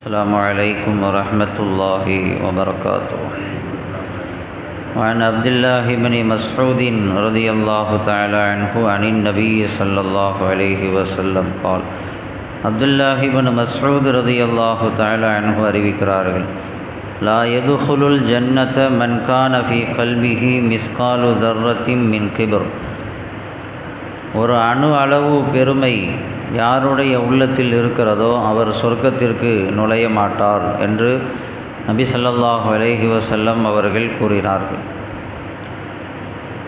السلام عليكم ورحمة الله وبركاته. وعن عبد الله بن مسعود رضي الله تعالى عنه عن النبي صلى الله عليه وسلم قال عبد الله بن مسعود رضي الله تعالى عنه அறிவிக்கிறார்கள், لا يدخل الجنة من كان في قلبه مثقال ذرة من كبر. ஒரு அணு அளவு பெருமை யாருடைய உள்ளத்தில் இருக்கிறதோ அவர் சொர்க்கத்திற்கு நுழைய மாட்டார் என்று நபி ஸல்லல்லாஹு அலைஹி வஸல்லம் அவர்கள் கூறினார்கள்.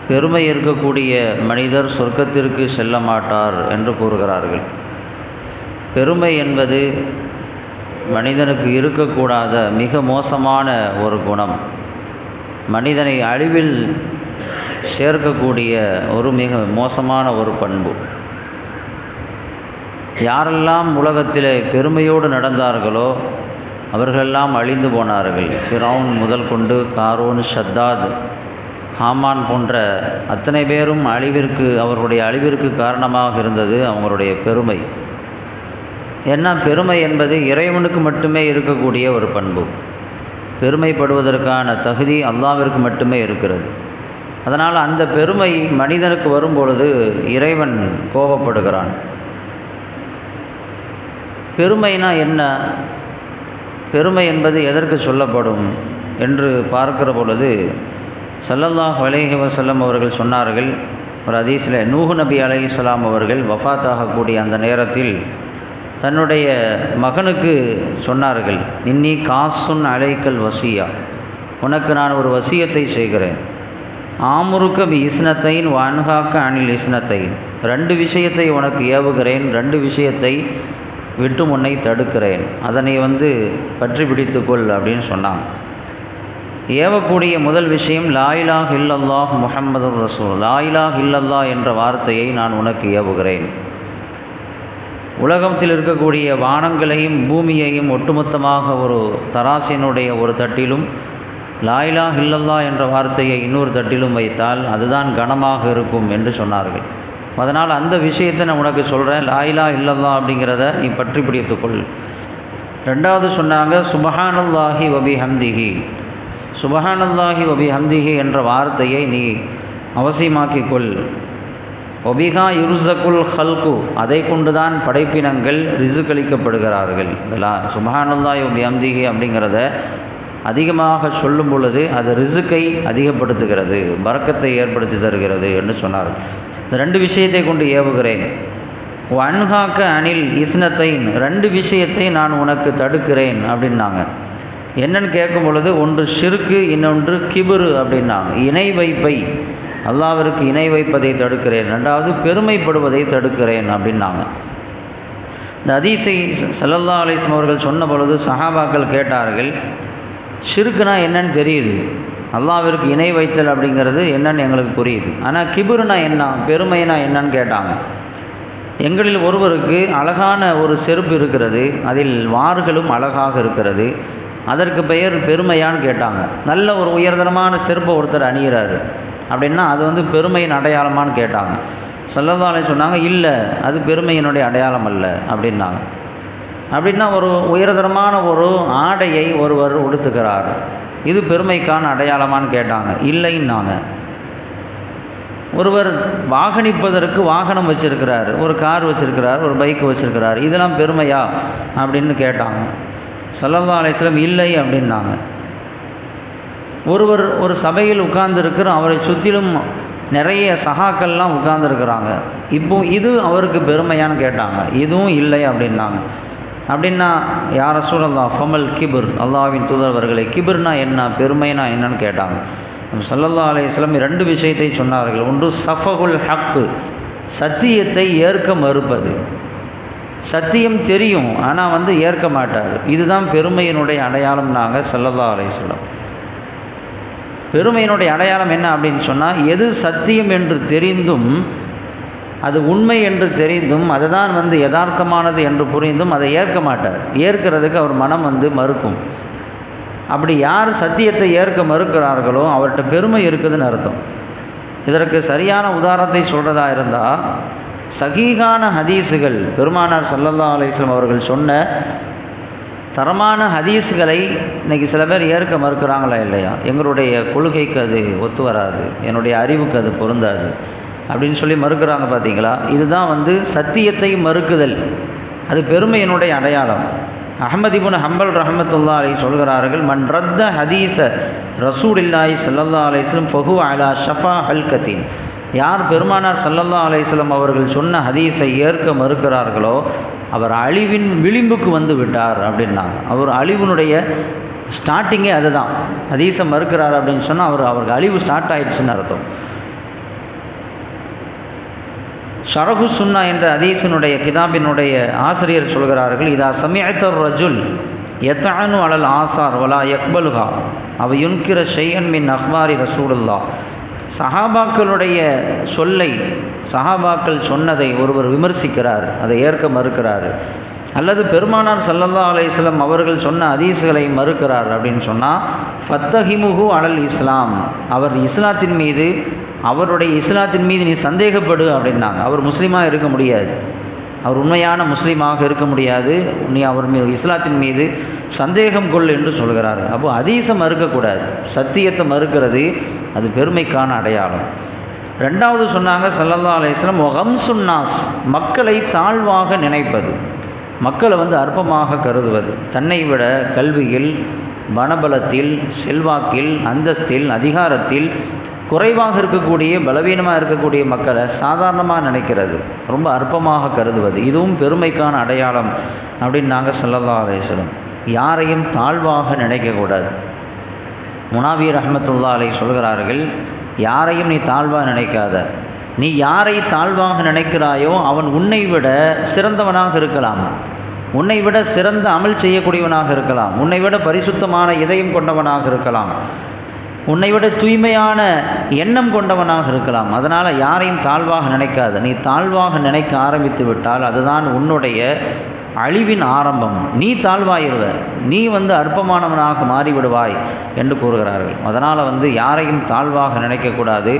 பெருமை இருக்கக்கூடிய மனிதர் சொர்க்கத்திற்கு செல்ல மாட்டார் என்று கூறுகிறார்கள். பெருமை என்பது மனிதனுக்கு இருக்கக்கூடாத மிக மோசமான ஒரு குணம், மனிதனை அழிவில் சேர்க்கக்கூடிய ஒரு மிக மோசமான ஒரு பண்பு. யாரெல்லாம் உலகத்தில் பெருமையோடு நடந்தார்களோ அவர்களெல்லாம் அழிந்து போனார்கள். ஃபிரௌன் முதல் கொண்டு காரூன், ஷத்தாத், ஹாமான் போன்ற அத்தனை பேரும் அவர்களுடைய அழிவிற்கு காரணமாக இருந்தது அவங்களுடைய பெருமை. ஏன்னா பெருமை என்பது இறைவனுக்கு மட்டுமே இருக்கக்கூடிய ஒரு பண்பு. பெருமைப்படுவதற்கான தகுதி அல்லாஹ்விற்கு மட்டுமே இருக்கிறது. அதனால் அந்த பெருமை மனிதனுக்கு வரும்பொழுது இறைவன் கோபப்படுகிறான். பெருமைனா என்ன? பெருமை என்பது எதற்கு சொல்லப்படும் என்று பார்க்கிற பொழுது ஸல்லல்லாஹு அலைஹி வஸல்லம் அவர்கள் சொன்னார்கள், ஒரு ஹதீஸில் நூஹ் நபி அலைஹிஸ்ஸலாம் அவர்கள் வஃபாத் ஆகக்கூடிய அந்த நேரத்தில் தன்னுடைய மகனுக்கு சொன்னார்கள், இன்னி காசுன் அலைக்கல் வசியா, உனக்கு நான் ஒரு வசியத்தை செய்கிறேன். ஆமுருக்க பி இஸ்னத்தைன் வான்காக்க அனில் இஸ்னத்தைன், ரெண்டு விஷயத்தை உனக்கு ஏவுகிறேன், ரெண்டு விஷயத்தை விட்டு முன்னை தடுக்கிறேன், அதனை பற்றி பிடித்துக்கொள் அப்படின்னு சொன்னாங்க. ஏவக்கூடிய முதல் விஷயம் லா இலாஹ இல்லல்லாஹ் முஹம்மதுர் ரசூல், லா இலாஹ இல்லல்லாஹ் என்ற வார்த்தையை நான் உனக்கு ஏவுகிறேன். உலகத்தில் இருக்கக்கூடிய வானங்களையும் பூமியையும் ஒட்டுமொத்தமாக ஒரு தராசினுடைய ஒரு தட்டிலும் லா இலாஹ இல்லல்லாஹ் என்ற வார்த்தையை இன்னொரு தட்டிலும் வைத்தால் அதுதான் கனமாக இருக்கும் என்று சொன்னார்கள். அதனால் அந்த விஷயத்தை நான் உனக்கு சொல்கிறேன், லா இலாஹ இல்லல்லாஹ் அப்படிங்கிறத நீ பற்றி பிடித்துக்கொள். ரெண்டாவது சொன்னாங்க சுபஹானல்லாஹி வபிஹம்திஹி, சுபஹானல்லாஹி வபிஹம்திஹி என்ற வார்த்தையை நீ அவசியமாக்கிக்கொள். ஒபிகா யுர்ஸகுல் ஹல்கு, அதை கொண்டுதான் படைப்பினங்கள் ரிசுக்களிக்கப்படுகிறார்கள். சுபஹானல்லாஹி வபிஹம்திஹி அப்படிங்கிறத அதிகமாக சொல்லும் பொழுது அது ரிசுக்கை அதிகப்படுத்துகிறது, பரக்கத்தை ஏற்படுத்தி தருகிறது என்று சொன்னார்கள். இந்த ரெண்டு விஷயத்தை கொண்டு ஏவுகிறேன். வன்ஹாக்க அனில் இஸ்னத்தைன், ரெண்டு விஷயத்தை நான் உனக்கு தடுக்கிறேன் அப்படின்னாங்க. என்னன்னு கேட்கும் பொழுது ஒன்று ஷிர்க்கு, இன்னொன்று கிபுரு அப்படின்னாங்க. இணை வைப்பை, அல்லாஹ்விற்கு இணை வைப்பதை தடுக்கிறேன், ரெண்டாவது பெருமைப்படுவதை தடுக்கிறேன் அப்படின்னாங்க. இந்த ஹதீஸை ஸல்லல்லாஹு அலைஹி வஸல்லம் அவர்கள் சொன்ன பொழுது சஹாபாக்கள் கேட்டார்கள், ஷிர்க்குனா என்னன்னு தெரியுது, அல்லாஹ்விற்கு இணை வைத்தல் அப்படிங்கிறது என்னன்னு எங்களுக்கு புரியுது, ஆனால் கிபுருனா என்ன, பெருமைனா என்னன்னு கேட்டாங்க. எங்களில் ஒருவருக்கு அழகான ஒரு செருப்பு இருக்கிறது, அதில் வார்களும் அழகாக இருக்கிறது, அதற்கு பெயர் பெருமையான்னு கேட்டாங்க. நல்ல ஒரு உயர்தரமான செருப்பை ஒருத்தர் அணிகிறாரு அப்படின்னா அது பெருமையின் அடையாளமானு கேட்டாங்க. ஸல்லல்லாஹு அலைஹி சொன்னாங்க, இல்லை அது பெருமையினுடைய அடையாளம் அல்ல அப்படின்னாங்க. அப்படின்னா ஒரு உயர்தரமான ஒரு ஆடையை ஒருவர் உடுத்துக்கிறார், இது பெருமைக்கான அடையாளமானு கேட்டாங்க. இல்லைன்னாங்க. ஒருவர் வாகனிப்பதற்கு வாகனம் வச்சிருக்கிறார், ஒரு கார் வச்சிருக்கிறார், ஒரு பைக் வச்சிருக்கிறார், இதெல்லாம் பெருமையா அப்படின்னு கேட்டாங்க. ஸல்லல்லாஹு அலைஹி வஸல்லம் இல்லை அப்படின்னாங்க. ஒருவர் ஒரு சபையில் உட்கார்ந்துருக்கிறோம், அவரை சுற்றிலும் நிறைய சகாக்கள்லாம் உட்கார்ந்துருக்கிறாங்க, இப்போ இது அவருக்கு பெருமையான்னு கேட்டாங்க. இதுவும் இல்லை அப்படின்னாங்க. அப்படின்னா யார் ரசூலல்லாஹ் ஃபமல் கிபுர், அல்லாஹ்வின் தூதர்வர்களை கிபுர்னா என்ன, பெருமைனா என்னன்னு கேட்டாங்க. ஸல்லல்லாஹு அலைஹி வஸல்லம் ரெண்டு விஷயத்தை சொன்னார்கள். ஒன்று சஃபகுல் ஹக்கு, சத்தியத்தை ஏற்க மறுப்பது. சத்தியம் தெரியும் ஆனால் ஏற்க மாட்டார், இதுதான் பெருமையினுடைய அடையாளம்னாங்க ஸல்லல்லாஹு அலைஹி வஸல்லம். பெருமையினுடைய அடையாளம் என்ன அப்படின்னு சொன்னால், எது சத்தியம் என்று தெரிந்தும் அது உண்மை என்று தெரிந்தும் அதுதான் யதார்த்தமானது என்று புரிந்தும் அதை ஏற்க மாட்டார், ஏற்கிறதுக்கு அவர் மனம் மறுக்கும். அப்படி யார் சத்தியத்தை ஏற்க மறுக்கிறார்களோ அவர்கிட்ட பெருமை இருக்குதுன்னு அர்த்தம். இதற்கு சரியான உதாரணத்தை சொல்கிறதா இருந்தால், சஹீஹான ஹதீஸுகள் பெருமானார் ஸல்லல்லாஹு அலைஹி வஸல்லம் அவர்கள் சொன்ன தரமான ஹதீஸ்களை இன்றைக்கி சில பேர் ஏற்க மறுக்கிறாங்களா இல்லையா? எங்களுடைய கொள்கைக்கு அது ஒத்து வராது, என்னுடைய அறிவுக்கு அது பொருந்தாது அப்படின்னு சொல்லி மறுக்கிறாங்க பார்த்தீங்களா? இதுதான் சத்தியத்தை மறுக்குதல். அது பெருமையினுடைய அடையாளம். அஹ்மத் இப்னு ஹம்பல் ரஹ்மத்துல்லாஹி அலைஹி சொல்கிறார்கள், மன் ரத்த ஹதீஸ ரசூலில்லாஹி ஸல்லல்லாஹு அலைஹி வஸல்லம் ஃபஹு அலா ஷஃபா ஹல்கத்தின். யார் பெருமானார் ஸல்லல்லாஹு அலைஹி வஸல்லம் அவர்கள் சொன்ன ஹதீஸை ஏற்க மறுக்கிறார்களோ அவர் அழிவின் விளிம்புக்கு வந்து விட்டார் அப்படின்னாங்க. அவர் அழிவினுடைய ஸ்டார்டிங்கே அதுதான். ஹதீஸை மறுக்கிறார் அப்படின்னு சொன்னால் அவருக்கு அழிவு ஸ்டார்ட் ஆயிடுச்சுன்னு அர்த்தம். ஷரஹு சுன்னா என்ற ஹதீஸினுடைய கிதாபினுடைய ஆசிரியர் சொல்கிறார்கள், இதா சமிஅத ரஜுல் யத்அனு அலல் ஆசார் வலா யக்பலுஹா அவ யுன்கிர ஷைஅன் மின் அக்பாரி ரசூலுல்லாஹ். சஹாபாக்களுடைய சொல்லை, சஹாபாக்கள் சொன்னதை ஒருவர் விமர்சிக்கிறார், அதை ஏற்க மறுக்கிறார், அல்லது பெருமானார் ஸல்லல்லாஹு அலைஹி வஸல்லம் அவர்கள் சொன்ன ஹதீஸ்களை மறுக்கிறார் அப்படின்னு சொன்னால் ஃபத்தஹிமுஹு அலல் இஸ்லாம், அவர் இஸ்லாத்தின் மீது, அவருடைய இஸ்லாத்தின் மீது நீ சந்தேகப்படு அப்படின்னாங்க. அவர் முஸ்லீமாக இருக்க முடியாது, அவர் உண்மையான முஸ்லீமாக இருக்க முடியாது, நீ அவர் இஸ்லாத்தின் மீது சந்தேகம் கொள் என்று சொல்கிறார். அப்போ ஹதீஸை மறுக்கக்கூடாது, சத்தியத்தை மறுக்கிறது அது பெருமைக்கான அடையாளம். ரெண்டாவது சொன்னாங்க ஸல்லல்லாஹு அலைஹி வஸல்லம், வகம்சுன்னாஸ், மக்களை தாழ்வாக நினைப்பது, மக்களை அற்பமாக கருதுவது, தன்னை விட கல்வியில், பணபலத்தில், செல்வாக்கில், அந்தஸ்தில், அதிகாரத்தில் குறைவாக இருக்கக்கூடிய, பலவீனமாக இருக்கக்கூடிய மக்களை சாதாரணமாக நினைக்கிறது, ரொம்ப அற்பமாக கருதுவது, இதுவும் பெருமைக்கான அடையாளம் அப்படின்னு நாங்கள் ஸல்லல்லாஹு அலைஹி வஸல்லம். யாரையும் தாழ்வாக நினைக்கக்கூடாது. முனாவிர் ரஹ்மத்துல்லாஹி அலைஹி சொல்கிறார்கள், யாரையும் நீ தாழ்வாக நினைக்காத, நீ யாரை தாழ்வாக நினைக்கிறாயோ அவன் உன்னை விட சிறந்தவனாக இருக்கலாம், உன்னை விட சிறந்த அமல் செய்யக்கூடியவனாக இருக்கலாம், உன்னை விட பரிசுத்தமான இதயம் கொண்டவனாக இருக்கலாம், உன்னை விட தூய்மையான எண்ணம் கொண்டவனாக இருக்கலாம். அதனால் யாரையும் தாழ்வாக நினைக்காத. நீ தாழ்வாக நினைக்க ஆரம்பித்து விட்டால் அதுதான் உன்னுடைய அழிவின் ஆரம்பம். நீ தாழ்வாயிருவ, நீ அற்பமானவனாக மாறிவிடுவாய் என்று கூறுகிறார்கள். அதனால் யாரையும் தாழ்வாக நினைக்கக்கூடாது,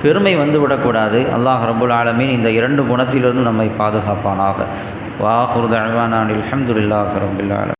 பெருமை விடக்கூடாது. அல்லாஹ் ரப்புல் ஆலமீன் இந்த இரண்டு குணத்திலிருந்து நம்மை பாதுகாப்பானாக. வா ஆகிரு தஅவானா அல்ஹம்துலில்லாஹி ரப்பில் ஆலமீன்.